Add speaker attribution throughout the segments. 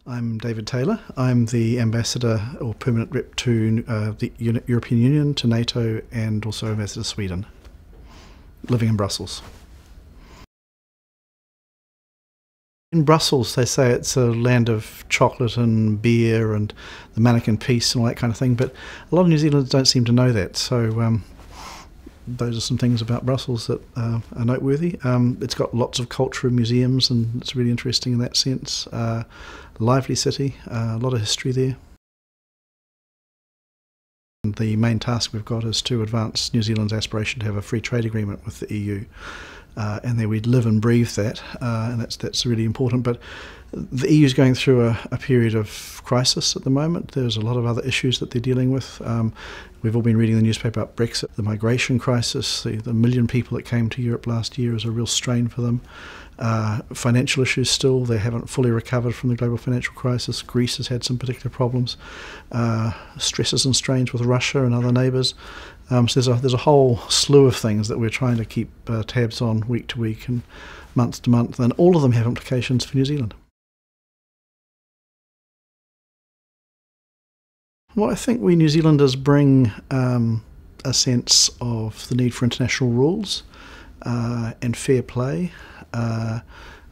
Speaker 1: I'm David Taylor. I'm the ambassador or permanent rep to the European Union, to NATO, and also ambassador to Sweden, living in Brussels. In Brussels, they say it's a land of chocolate and beer and the mannequin peace and all that kind of thing, but a lot of New Zealanders don't seem to know that. So those are some things about Brussels that are noteworthy. It's got lots of culture and museums, and it's really interesting in that sense. Lively city, a lot of history there. And the main task we've got is to advance New Zealand's aspiration to have a free trade agreement with the EU. And then we'd live and breathe that, and that's really important. But the EU is going through a period of crisis at the moment. There's a lot of other issues that they're dealing with. We've all been reading the newspaper about Brexit, the migration crisis, the million people that came to Europe last year is a real strain for them. Financial issues still, they haven't fully recovered from the global financial crisis. Greece has had some particular problems. Stresses and strains with Russia and other neighbours. So there's a whole slew of things that we're trying to keep tabs on week to week and month to month, and all of them have implications for New Zealand. Well, I think we New Zealanders bring a sense of the need for international rules and fair play.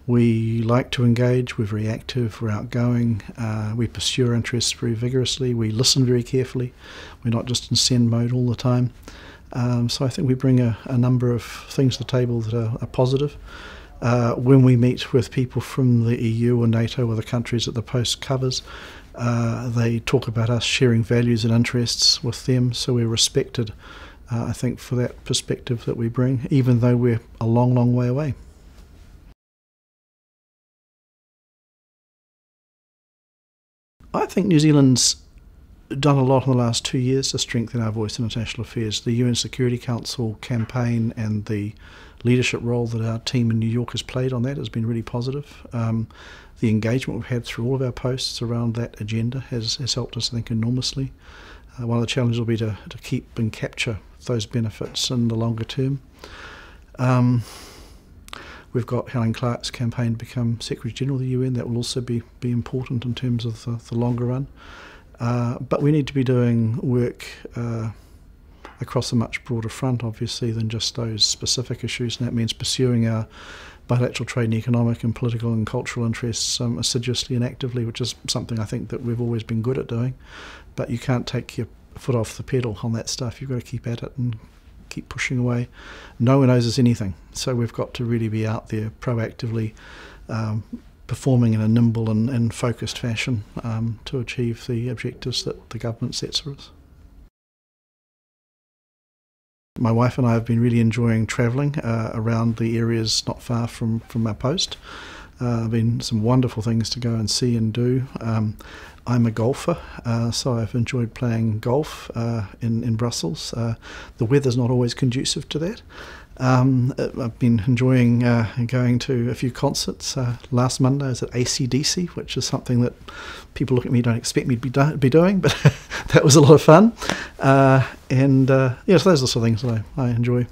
Speaker 1: We like to engage, we're very active, we're outgoing, we pursue our interests very vigorously, we listen very carefully, we're not just in send mode all the time. So I think we bring a number of things to the table that are positive. When we meet with people from the EU or NATO or the countries that the Post covers, they talk about us sharing values and interests with them, so we're respected, I think, for that perspective that we bring, even though we're a long, long way away. I think New Zealand's done a lot in the last 2 years to strengthen our voice in international affairs. The UN Security Council campaign and the leadership role that our team in New York has played on that has been really positive. The engagement we've had through all of our posts around that agenda has helped us, I think, enormously. One of the challenges will be to keep and capture those benefits in the longer term. We've got Helen Clark's campaign to become Secretary General of the UN. That will also be important in terms of the longer run. But we need to be doing work across a much broader front, obviously, than just those specific issues, and that means pursuing our bilateral trade and economic and political and cultural interests assiduously and actively, which is something I think that we've always been good at doing. But you can't take your foot off the pedal on that stuff. You've got to keep at it and keep pushing away. No one owes us anything, so we've got to really be out there proactively performing in a nimble and focused fashion to achieve the objectives that the government sets for us. My wife and I have been really enjoying travelling around the areas not far from our post. Been some wonderful things to go and see and do. I'm a golfer, so I've enjoyed playing golf in Brussels. The weather's not always conducive to that. I've been enjoying going to a few concerts. Last Monday I was at AC/DC, which is something that people look at me don't expect me to be doing, but that was a lot of fun. So those are the sort of things that I enjoy.